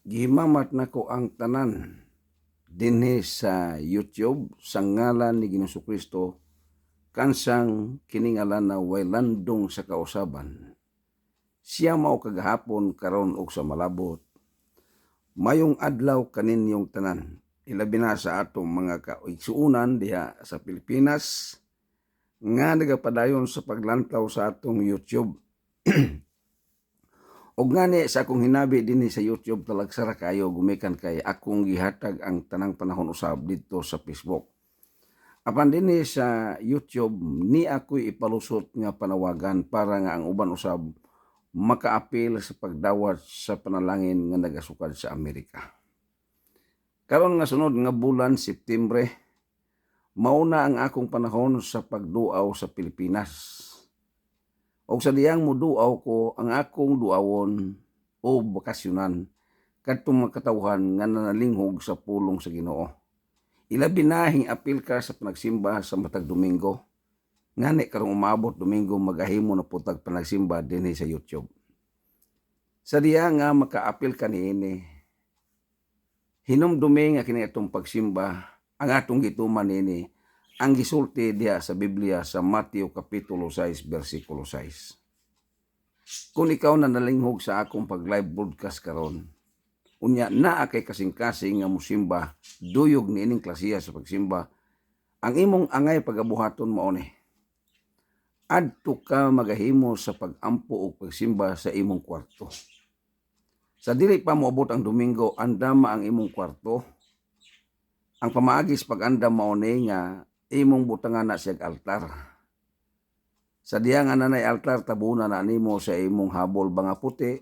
Gihimamat nako ang tanan dinhi sa YouTube sa ngalan ni Ginoong Jesucristo kansang kiningalan na way landong sa kausaban. Siya mao kagahapon karon og sa malabot. Mayong adlaw kaninyong tanan. Ilabi na sa atong mga kaigsuunan diha sa Pilipinas nga nagapadayon sa paglantaw sa atong YouTube. Og ngani sa akong hinabi dinhi sa YouTube talagsara kayo gumikan kay akong gihatag ang tanang panahon usab dito sa Facebook. Apan dinhi sa YouTube ni ako'y ipalusot nga panawagan para nga ang uban usab makaapil sa pagdawat sa panalangin nga nagasukad sa Amerika. Karon nga sunod nga bulan Septembre, mauna ang akong panahon sa pagduaw sa Pilipinas. O sa diyang muduaw ko ang akong duawon o bakasyonan kadtong makatawhan nga nanalinghog sa pulong sa Ginoo. Ilabi na apil ka sa panagsimba sa matag Domingo. Ngani karong umabot Domingo magahimo na putag panagsimba dinhi sa YouTube. Sa diya nga makaapil ka niini. Hinumdumi nga kini atong pagsimba ang atong gituman niini ang gisulti diha sa Biblia sa Mateo Kapitulo 6, versikulo 6. Kung ikaw na nalinghog sa akong pag-live broadcast karon, unya naa kay kasing-kasing nga musimba, duyog ni ining klasiya sa pagsimba, ang imong angay pagabuhaton mao ni. Adto ka magahimo sa pagampo o pagsimba sa imong kwarto. Sa dili pa moabot ang Domingo, andama ang imong kwarto. Ang pamaagis pag-andam mao ni nga imong butangan na siya altar. Sa diya nga nanay altar, tabuna na nimo sa imong habol banga puti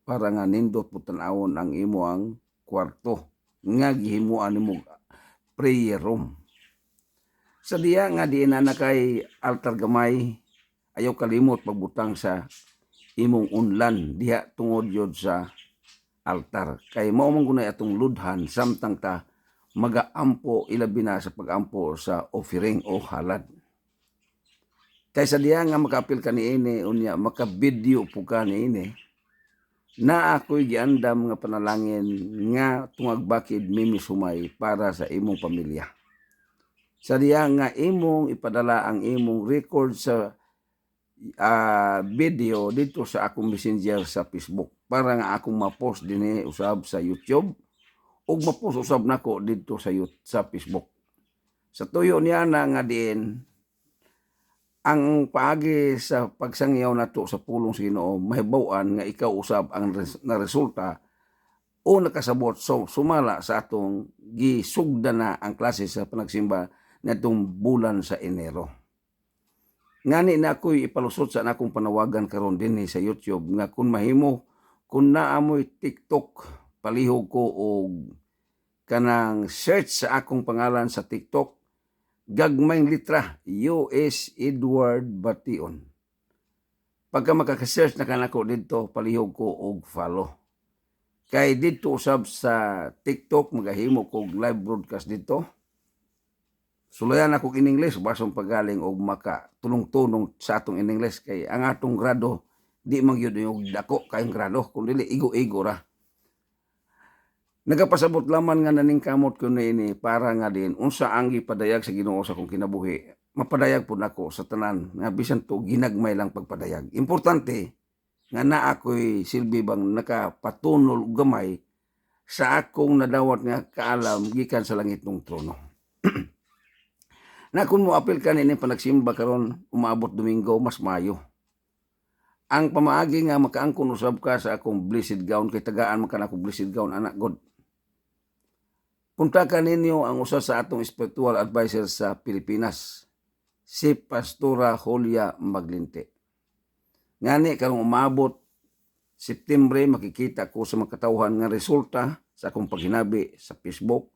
para nga nindot putanawon ang imo ang kwarto nga gihimuan nimo prayer room. Sa diya nga diin na kay altar gamay, ayaw kalimot pagbutang sa imong unlan diha tungod yod sa altar. Kay mao man gunay atong ludhan samtang ta magaampo ilabi na sa pagampo sa offering o halad. Kay sa diya nga makaapil ka niini unya makabidyo po ka niini na ako'y giandam nga panalangin nga tungag bakid mimisumay para sa imong pamilya. Sa diya nga imong ipadala ang imong record sa video dito sa akong messenger sa Facebook para nga akong ma-post dinhi usab sa YouTube ug ma-post usab nako dito sa Facebook. Sa tuyo niya na nga diin ang paagi sa pagsangyaw nato sa pulong sa Ginoo mahibaw-an nga ikaw usab ang naresulta o nakasabot so sumala sa atong gisugda na ang klase sa panagsimba natong bulan sa Enero. Ngani na ako'y ipalusot sa akong panawagan karon dinhi sa YouTube nga kung mahimo kung naamoy TikTok palihog ko og kanang search sa akong pangalan sa TikTok gagmayng litra US Edward Bation. Pagka makaka-search na kanako dito palihog ko og follow. Kay dito usab sa TikTok magahimo ko live broadcast dito. Sulayan ako in English basong pagaling og maka tunong-tunong sa atong in English kay ang atong grado di man gyud yung dako kayong grado kun dili igo-igo ra. Nagapasabot laman nga naningkamot ko niini para nga din unsa ang gipadayag sa Ginoo sa akong kinabuhi. Mapadayag pud nako sa tanan nga bisan to ginagmay lang pagpadayag. Importante nga naa ako'y silbi bang nakapatunol og gamay sa akong nadawat nga kaalam gikan sa langit ng trono. Na kung mo apil ka nini panagsimba karon umabot Domingo mas mayo. Ang pamaagi nga makaangkon usab ka sa akong blessed gown kay tagaan man kanako blessed gown anak god. Punta ka ninyo ang usa sa atong spiritual advisor sa Pilipinas, si Pastora Julia Maglinte. Ngani karong umabot September makikita ko sa makatawhan nga resulta sa akong paghinabi sa Facebook,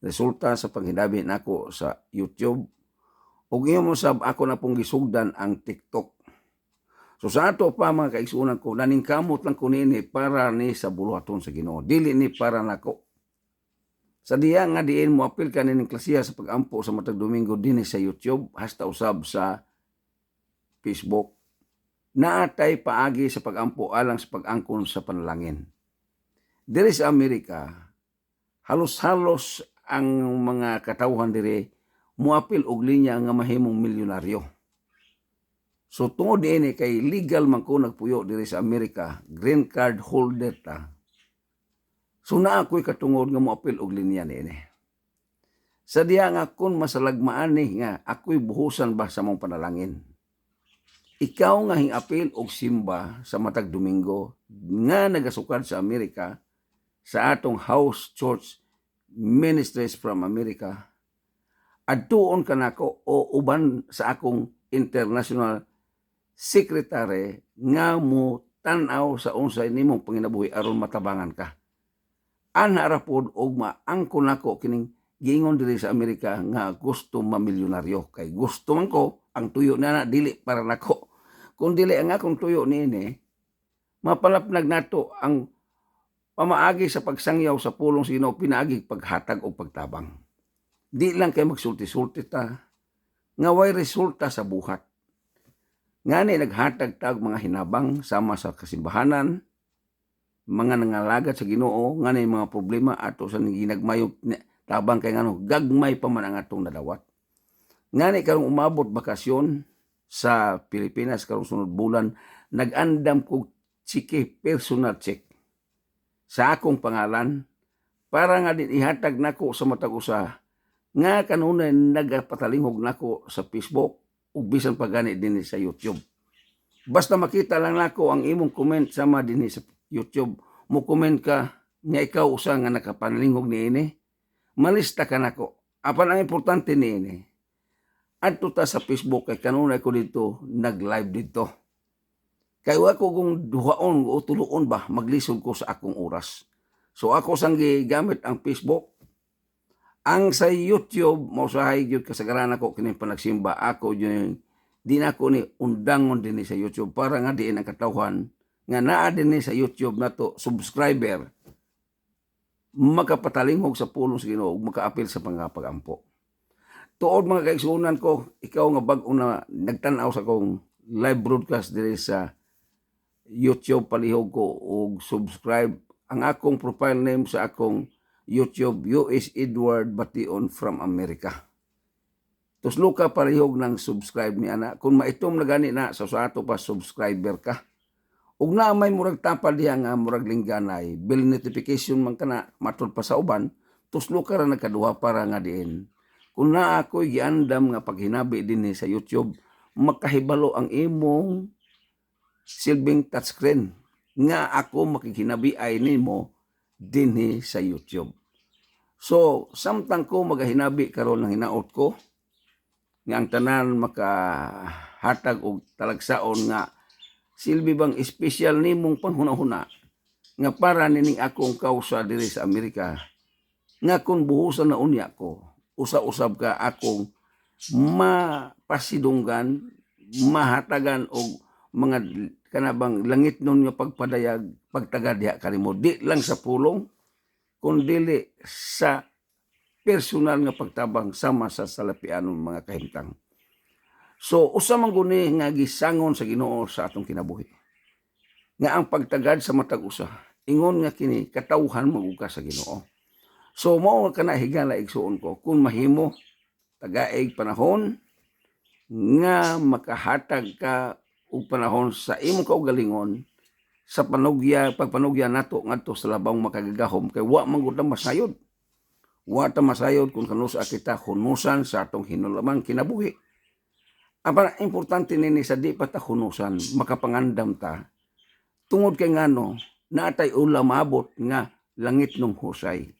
resulta sa paghinabi nako sa YouTube, ug imo sab ako na pong gisugdan ang TikTok. So sa ato pa mga kaigsuunan ko, naningkamot lang ko nini para ni sa buluhaton sa Ginoo, dili ni para nako. Sa diya nga diin mo apil ka nining klasiya sa pagampo sa matag Domingo dinhi sa YouTube hasta usab sa Facebook. Naatay paagi sa pagampo alang sa pag-angkon sa panalangin. Diri sa Amerika, halos-halos ang mga katawhan diri muapil og linya nga mahimong milyonaryo. So tungod niini kay legal man ko nagpuyo diri sa Amerika, green card holder ta. So na ako'y katungod nga muapil og linya niini. Sa diya nga kun masalagmaan ni nga ako'y buhusan ba sa mong panalangin. Ikaw nga hingapil og simba sa matag Domingo nga nagasukad sa Amerika sa atong House Church Ministries from America. Adtuon ka nako o uban sa akong international secretary nga mo tan-aw sa unsay nimong panginabuhi aron matabangan ka. Ana ra pod og maangko nako kining giingon diri sa Amerika nga gusto mamilyonaryo kay gusto man ko ang tuyo na dili para nako kun dili ang akong tuyo niini mapalapnag nato ang pamaagi sa pagsangyaw sa pulong sa Ginoo pinaagi paghatag o pagtabang di lang kay magsulti-sulti ta nga way resulta sa buhat ngani naghatag tag mga hinabang sama sa kasimbahanan mga nangalagad sa Ginoo ngani mga problema ato sa ginagmayog tabang kay ngano gagmay pa man ang atong nadawat. Ngani karong umabot bakasyon sa Pilipinas karong sunod bulan nag-andam ko chike personal check sa akong pangalan para nga din ihatag nako sa matag usa nga kanunay nagapatalingog nako sa Facebook ug bisan pa gani dinhi sa YouTube. Basta makita lang nako ang imong comment sama dinhi sa YouTube, mo comment ka nga ikaw usa nga nakapanalingog niini. Malista ka nako. Apan ang importante niini, adto ta sa Facebook kay kanunay ko dito nag-live dito. Kay wa ko kung duhaon o tuloon ba maglisod ko sa akong oras. So ako sang gigamit ang Facebook. Ang sa YouTube mo sahay gyud kasagaran ako kini panagsimba ako yun di na ko ni undangon din sa YouTube para nga diin ang katawhan nga naa din sa YouTube nato subscriber makapatalingog sa pulong sa Ginoo ug makaapil sa pangapagampo. Tuod mga kaigsuonan ko, ikaw nga bag-o na nagtan-aw sa kong live broadcast diri sa YouTube, palihog ko og subscribe ang akong profile name sa akong YouTube, US Edward Bation from America. Tuslo ka palihog ng subscribe ni ana. Kung maitom na gani na sa ato pa subscriber ka. Ug na may murag tapal diha nga murag lingganay, bell notification man kana matud pa sa uban, tuslo ka ra nagkaduha para nga diin. Kung na ako'y giandam nga paghinabi dinhi sa YouTube, makahibalo ang imong silbing touchscreen nga ako makikinabi ay nimo dinhi sa YouTube. So, samtang ko magahinabi karon ng hinaot ko nga ang tanan makahatag og talagsaon nga silbi bang espesyal nimong panghuna-huna nga para nining akong kausa diri sa Amerika nga kung buhusan na unya ko usa-usab ka akong mapasidunggan mahatagan og mga kanabang langit nun nga pagpadayag pagtagad diha kanimo di lang sa pulong kundi sa personal nga pagtabang sama sa salapianon mga kahimtang. So, usa man guni nga gisangon sa Ginoo sa atong kinabuhi. Nga ang pagtagad sa matag usa, ingon nga kini katawhan maguka sa Ginoo. So, mao kana higala igsuon ko kung mahimo tagaig panahon nga makahatag ka og panahon sa imong kaugalingon sa pagpanugya nato ngadto sa labang makagagahom kay wa man gud masayod. Wa ta masayod kung kanusa kita hunusan sa atong hinulaman kinabuhi. Ang importante nini sa di pa ta hunusan, makapangandam ta. Tungod kay ngano, naatay ulam maabot nga langit ng husay.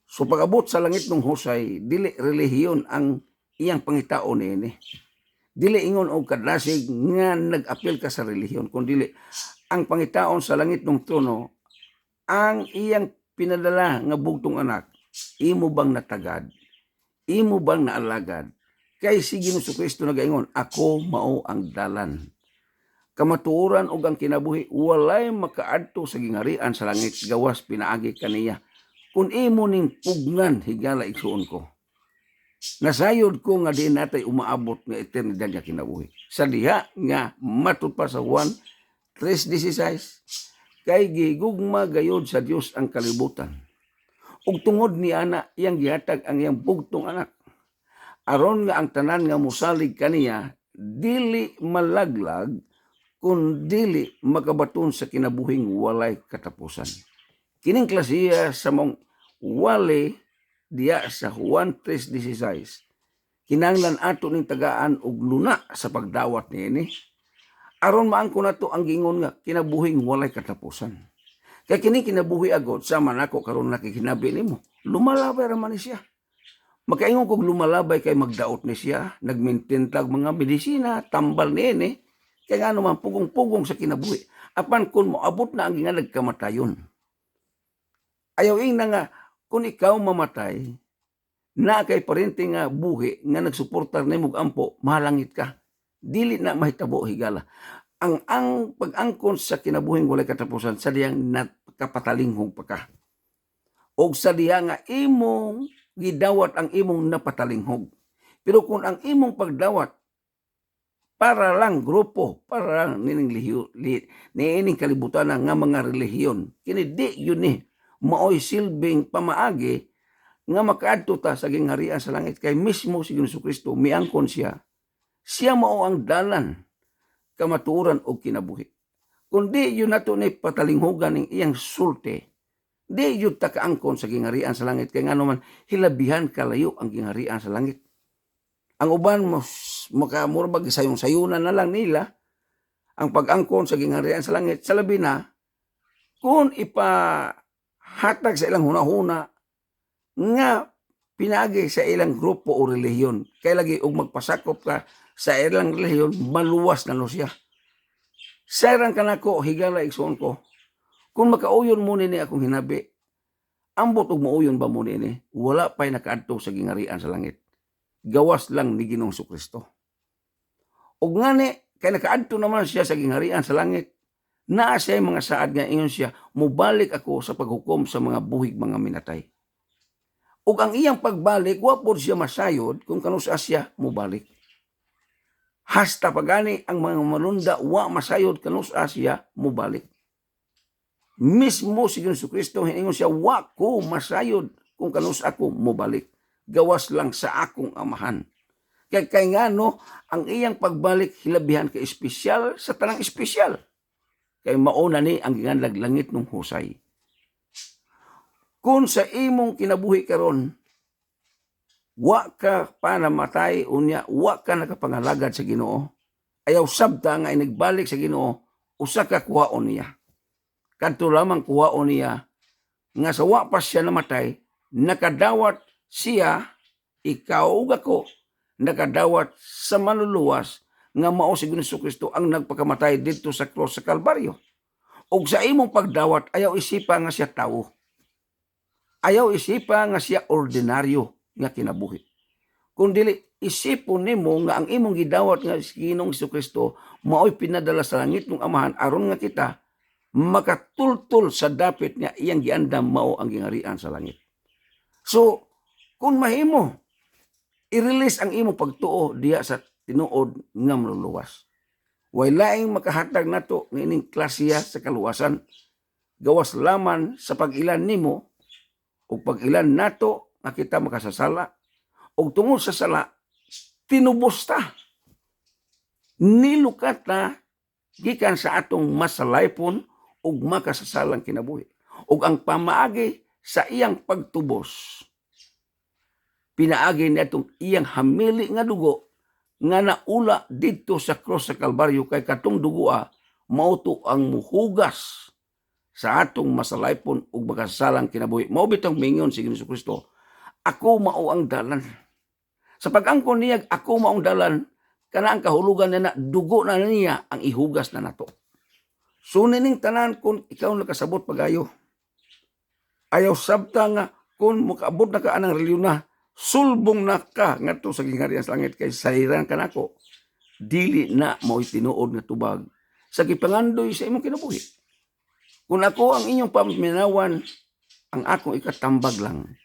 So pag-abot sa langit ng husay, dili relihiyon ang iyang pangitaon nini. Dili ingon og kadlasig nga nag-apil ka sa relihiyon, kundi ang pangitaon sa langit ng trono, ang iyang pinadala nga bugtong anak, imo bang natagad? Imo bang naalagad? Kay si Ginoong Kristo nagaingon, ako mao ang dalan. Kamatuoran og ang kinabuhi, walay makaadto sa gingarian sa langit, gawas pinaagi kaniya. Kung imo ning pugnan, higala igsuon ko. Nasayod ko nga di natay umaabot nga eternidad nga kinabuhi. Sa diha nga matud pa sa Juan 3:16, kay gigugma gayod sa Dios ang kalibutan. Ug tungod ni ana iyang gihatag ang iyang bugtong anak. Aron nga ang tanan nga musalig kaniya dili malaglag kun dili makabaton sa kinabuhing walay katapusan. Kining klasiya sa mong wali diya sa Juan 3:16. Kinahanglan ato ning tagaan og luna sa pagdawat niini. Aron maangko nato ang gingon nga kinabuhing walay katapusan. Kaya kini kinabuhi agod sama nako karon nakikinabi nimo. Lumalabay ra man ni siya. Makaingon kog lumalabay kay magdaot ni siya, nagmaintain tag mga medisina, tambal niini. Kaya nga naman pugong-pugong sa kinabuhi. Apan kun moabot na ang gingan nagkamatayon. Ayaw na nga kung ikaw mamatay, na kay parente nga buhi nga nagsuportar nimo ampo, malangit ka. Dili na mahitabo higala. Ang pag-angkon sa kinabuhing walay katapusan sa diyang nakapatalinghog pa ka. O sa diya nga imong gidawat ang imong napatalinghog. Pero kung ang imong pagdawat para lang grupo, para lang nining kalibutan nga mga relihiyon, kini di yun ni maoy silbing pamaagi nga makaadto ta sa gingharian sa langit kay mismo si Jesucristo miangkon siya. Siya mao ang dalan kamatuoran o kinabuhi. Kundi yun nato ni patalinghugan ng iyang sulti, di yun ta kaangkon sa gingharian sa langit. Kaya nga naman, hilabihan kalayo ang gingharian sa langit. Ang uban, makamurbag sayong-sayunan na lang nila ang pag-angkon sa gingharian sa langit. Sa labi na, kung ipahatag sa ilang hunahuna nga pinagi sa ilang grupo o relihiyon, kaya lagi og magpasakop ka sa ilang relihiyon, maluwas na no siya. Sayrang ka na ko, higala igsoon ko. Kung makauyon mo nini akong hinabi, ambot og mauyon ba mo nini, wala pa'y nakaadto sa gingharian sa langit. Gawas lang ni Ginoong Jesucristo. Og ngani, kay nakaadto naman siya sa gingharian sa langit, naa siya mga saad nga ingon siya, mubalik ako sa paghukom sa mga buhig mga minatay. Og ang iyang pagbalik, wapod siya masayod kung kanusa siya mubalik. Hasta pagani ang mga malunda wa masayod kanusa siya mubalik. Mismo si Jesucristo hiningon siya, wa ko masayod kung kanusa ako mubalik. Gawas lang sa akong amahan. Kay nga no, ang iyang pagbalik hilabihan kay espesyal sa tanang espesyal. Kay mauna ni ang ginganlag langit ng husay. Kung sa imong kinabuhi karon, wa ka pa namatay unya, wa ka nakapangalagad sa Ginoo, ayaw sabta nga inagbalik sa Ginoo, usa ka kuhaon niya. Kadto lamang kuhaon niya nga sa wa pa siya namatay, nakadawat siya, ikaw ug ako, nakadawat sa manluluwas nga mao si Jesucristo ang nagpakamatay dito sa cross sa Kalbaryo. Og sa imong pagdawat, ayaw isipa nga siya tawo. Ayaw isipa nga siya ordinaryo nga kinabuhi. Kung dili isipon nimo nga ang imong gidawat nga si Ginoong Jesucristo mao'y pinadala sa langit ng Amahan aron nga kita makatultol sa dapit nga iyang giandam mao ang gingharian sa langit. So, kung mahimo, i-release ang imong pagtuo diya sa tinuod nga maluluwas. Way laing makahatag nato nining klasiya sa kaluwasan, gawas laman sa pag-ilan nimo o pag-ilan nato nga kita makasasala, o tungod sa sala, tinubos ta. Nilukat na gikan sa atong masalaypon o makasasalang kinabuhi. O ang pamaagi sa iyang pagtubos, pinaagi niya itong iyang hamili nga dugo nga naula dito sa cross sa Kalbaryo kay katong dugua mauto ang muhugas sa atong masalaypon ug makasasalang kinabuhi. Mao bitong mingon si Jesucristo, ako mao ang dalan. Sa pag-angkon niya, ako mao ang dalan, kana ang kahulugan na dugo na niya ang ihugas na nato. So nining tanan kung ikaw nakasabot pagayo, ayaw sabta nga kung makaabot na ka anang reliyon na, sulbong na ka nga to sa gingharian sa langit kay sayran ka nako, dili na mo'y tinuod nga tubag sa gipangandoy sa imong kinabuhi. Kung ako ang inyong paminawan, ang akong ikatambag lang,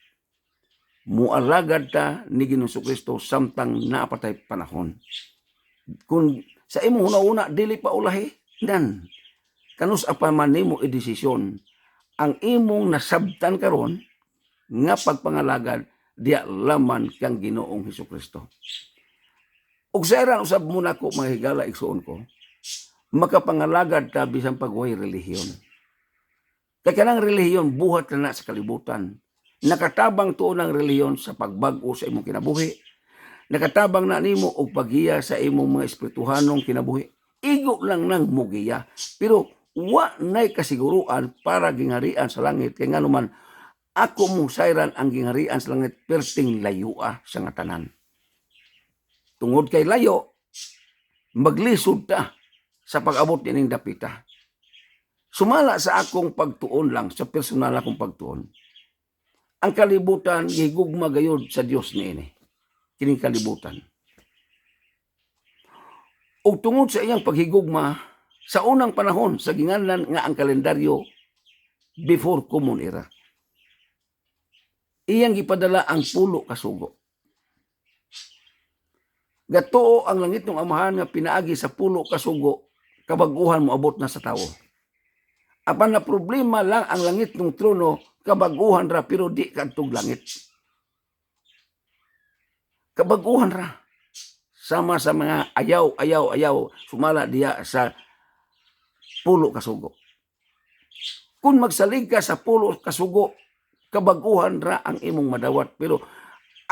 mualagad ta ni Ginoong Jesucristo samtang naapatay panahon. Kung sa imong una-una dili pa ulahi, dan kanus apan man nimo idesisyon ang imong nasabtan karon nga pagpangalagad diya laman kang Ginoong Hesukristo. Ug sa eran usab muna ko mga higala igsuon ko, makapangalagad ka bisan pagway relihiyon. Kay kanang relihiyon buhat na sa kalibutan. Nakatabang tuon ang relihiyon sa pagbag-o sa imong kinabuhi. Nakatabang na nimo og paghiya sa imong mga espirituhanong kinabuhi. Igo lang nang mugiya. Pero wa nay kasiguruan para gingharian sa langit kay nganuman ako mo sayran ang gingharian sa langit perting layua sa nga tanan. Tungod kay layo, maglisod ta sa pag-abot nining dapita. Sumala sa akong pagtuon lang, sa personal akong pagtuon. Ang kalibutan, gigugma gayod sa Dios niini. Kining kalibutan. Ug tungod sa iyang paghigugma, sa unang panahon, sa ginganlan nga ang kalendaryo, before common era. Iyang gipadala ang 10 ka sugo. Gatoo ang langit ng amahan nga pinaagi sa 10 ka sugo, kabag-uhan mo abot na sa tawo. Apan na problema lang ang langit ng trono, kabag-uhan ra pero di kadtog langit. Kabag-uhan ra. Sama sa mga ayaw, sumala diya sa 10 ka sugo. Kung magsalig ka sa 10 ka sugo, kabag-uhan ra ang imong madawat. Pero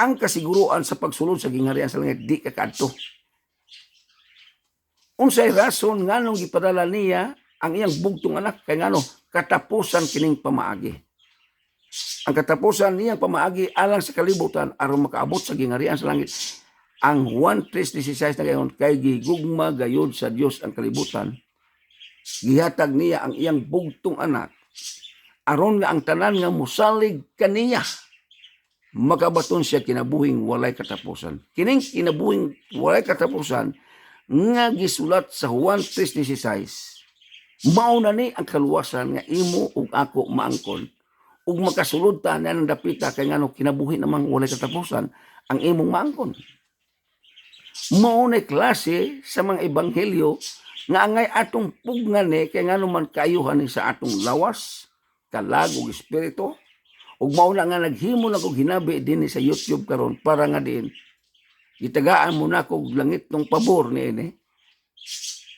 ang kasiguruan sa pagsulod sa gingharian sa langit, di ka kadto. Unsay rason nganong gipadala niya ang iyang bugtong anak kay ngano katapusan kining pamaagi. Ang katapusan niyang pamaagi alang sa kalibutan aron makaabot sa gingharian sa langit. Ang Juan 3:16 na gayon kay gigugma gayod sa Dios ang kalibutan. Gihatag niya ang iyang bugtong anak aron nga ang tanan nga musalig kaniya makabaton siya kinabuhing walay katapusan. Kining kinabuhing walay katapusan nga gisulat sa Juan 3:16. Mao na ni ang kaluwasan nga imo ug ako maangkon ug makasulod ta na ng dapita kay ngano kinabuhi namang walay katapusan ang imong maangkon. Mao na klase sa mga ebanghelyo nga angay atong pugngan kay ngano man kaayuhan ni sa atong lawas, kalag ug espiritu. Ug mao na nga naghimo na kog hinabi din sa YouTube karon para nga din gitagaan mo na kog langit ng pabor niini.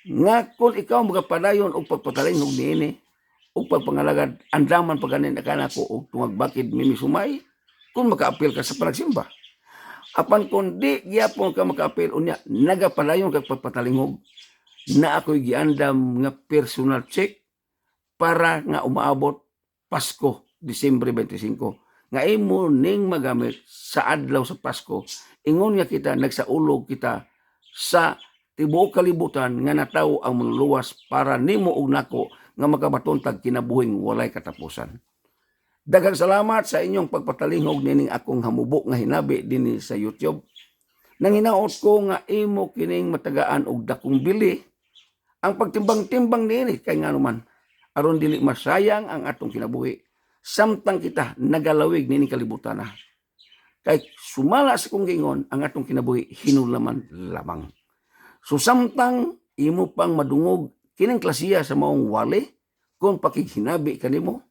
Nga kung ikaw magapadayon og pagpatalingog niini og pagpangalagad andaman paganin kana ko og tungag bakid mimisumay kung makaapil ka sa panagsimba. Apan kung di gyapon ka makaapil unya nagapadayon kag pagpatalingog na ako'y giandam nga personal check para nga umaabot Pasko Disyembre 25 nga imo ning magamit sa adlaw sa Pasko. Ingon nga kita nagsaulog kita sa tibuok kalibutan nga natawo ang manluluwas para nimo ug nako nga makabaton tag kinabuhing walay katapusan. Daghang salamat sa inyong pagpatalingog nining akong hamubo nga hinabi dinhi sa YouTube. Nanginaot ko nga imo kining matagaan og dakong bili ang pagtimbang-timbang niini kay nganuman aron dili masayang ang atong kinabuhi. Samtang kita nagalawig nining kalibutan na. Kay sumala sa kong gingon ang atong kinabuhi hinulaman lamang. So samtang imo pang madungog kining klasiya sa maong wali kung pakighinabi kanimo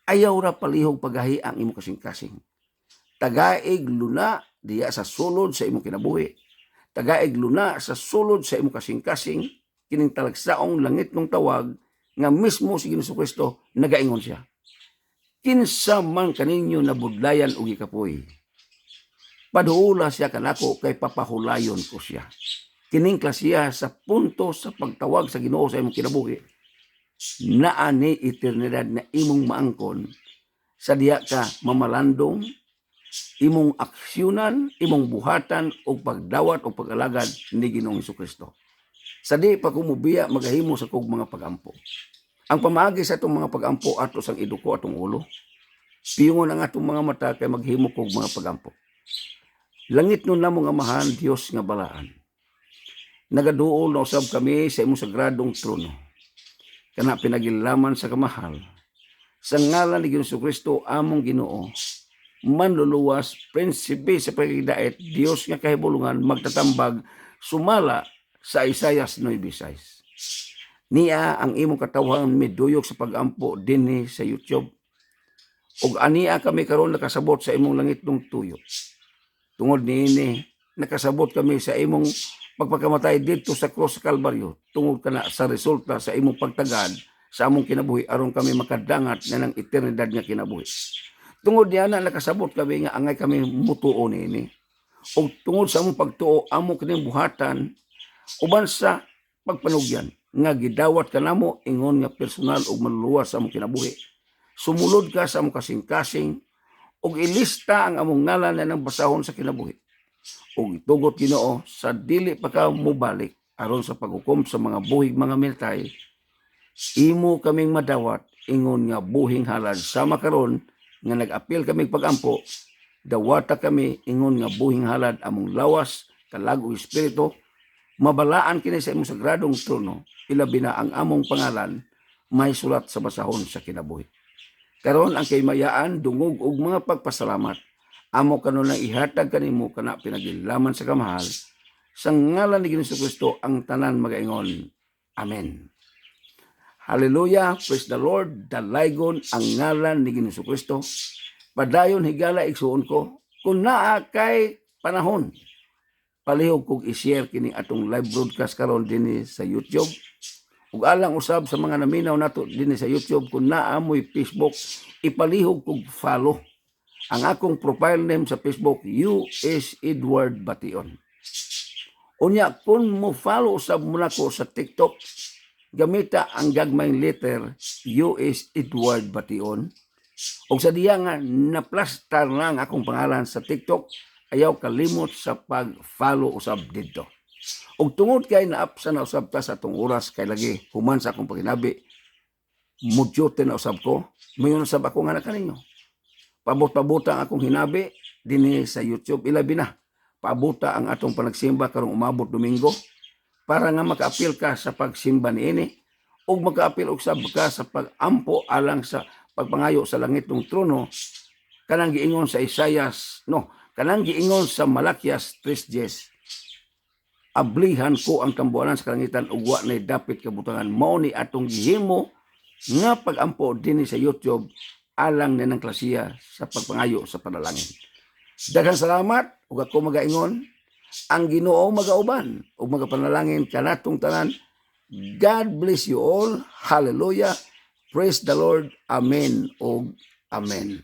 ayaw ra palihog pagahi ang imo kasing-kasing. Tagaig luna diya sa sulod sa imo kinabuhi. Tagaig luna sa sulod sa imo kasing-kasing kining talagsaong langit ng tawag nga mismo si Jesucristo nagaingon siya. Kinsa man kaninyo nabudlayan og ikapoy. Paduula siya kanako kay papahulayon ko siya. Kining klasiya sa punto sa pagtawag sa Ginoo sa imong kinabuhi. Naa ni eternidad na imong maangkon sa diya ka mamalandong, imong aksyonan, imong buhatan og pagdawat o pag-alagad ni Ginoong Jesucristo. Sa di pa kumubiya magahimo sa kog mga pagampo. Ang pamaagi sa itong mga pagampo ato sang iduko atong ulo. Piyungon ang atong mga mata kay maghimo kog mga pagampo. Langit nun namong amahan, Dios nga balaan. Nagaduol na usab kami sa imong sagradong trono. Kana pinagilaman sa kamahal. Sa ngalan ni Jesucristo among Ginoo, manluluwas, prinsipe sa pagdait, Dios nga kahibulungan magtatambag sumala sa Isaias 9:6. Niya ang imong katawhan miduyok sa pagampo dinhi sa YouTube. Ug ania kami karon nakasabot sa imong langit ng tuyo. Tungod niini nakasabot kami sa imong pagpakamatay dito sa cross sa Kalbaryo. Tungod kana sa resulta sa imong pagtagad sa among kinabuhi aron kami makadangat na ng eternidad nga kinabuhi. Tungod diana nakasabot kami nga angay kami mutuo niini. Ug tungod sa among pagtuo amo kining buhatan uban sa pagpanugyan nga gidawat kanamo ingon nga personal ug manluwas sa among kinabuhi. Sumulod ka sa among kasing-kasing ug ilista ang among ngalan na nang basahon sa kinabuhi. Ug itugot Ginoo sa dili pa ka mubalik aron sa paghukom sa mga buhig mga militay, imo kaming madawat ingon nga buhing halad sama karon nga nag-apil kaming pagampo, dawata kami ingon nga buhing halad among lawas kalag ug espiritu, mabalaan kini sa imong sagradong trono, ilabi na ang among pangalan may sulat sa basahon sa kinabuhi. Karon ang kaymayaan, dungog ug mga pagpasalamat amo kanon ang ihatag kanimo kana pinagilaman sa kamahal sa ngalan ni Jesucristo ang tanan magaingon. Amen. Hallelujah, praise the Lord. Dalaygon ang ngalan ni Jesucristo. Padayon higala igsuon ko kun naa kay panahon palihog kog i-share kini atong live broadcast karon dinhi sa YouTube. Ug alang usab sa mga naminaw nato dinhi sa YouTube kun naa mo'y Facebook, ipalihog kog follow. Ang akong profile name sa Facebook, U.S. Edward Bation. Unya, kung mo follow usab mo nako sa TikTok, gamita ang gagmayng letter U.S. Edward Bation. O sa diya nga na-plastar lang akong pangalan sa TikTok, ayaw kalimot sa pag-follow usab dito. Og tungod kay naapsa na usab ta sa atong oras kay lagi human sa akong paginabi, mudyote na usab ko, mayon usab ako nga na kaninyo. Pabot-pabuta ang akong hinabi dinhi sa YouTube, ilabi na. Pabuta ang atong panagsimba karong umabot Domingo para nga makaapil ka sa pagsimba niini ug makaapil usab ka sa pagampo alang sa pagpangayo sa langit ng trono kanang giingon sa kanang giingon sa Malakias 3:10. Ablihan ko ang kambuanan sa kalangitan ug wa nay dapit kabutangan. Mao ni atong gihimo nga pagampo dinhi sa YouTube alang na ng klasiya sa pagpangayo sa panalangin. Daghang salamat ug ako magaingon ang Ginoo magauban ug magapanalangin kanatong tanan. God bless you all. Hallelujah. Praise the Lord. Amen ug amen.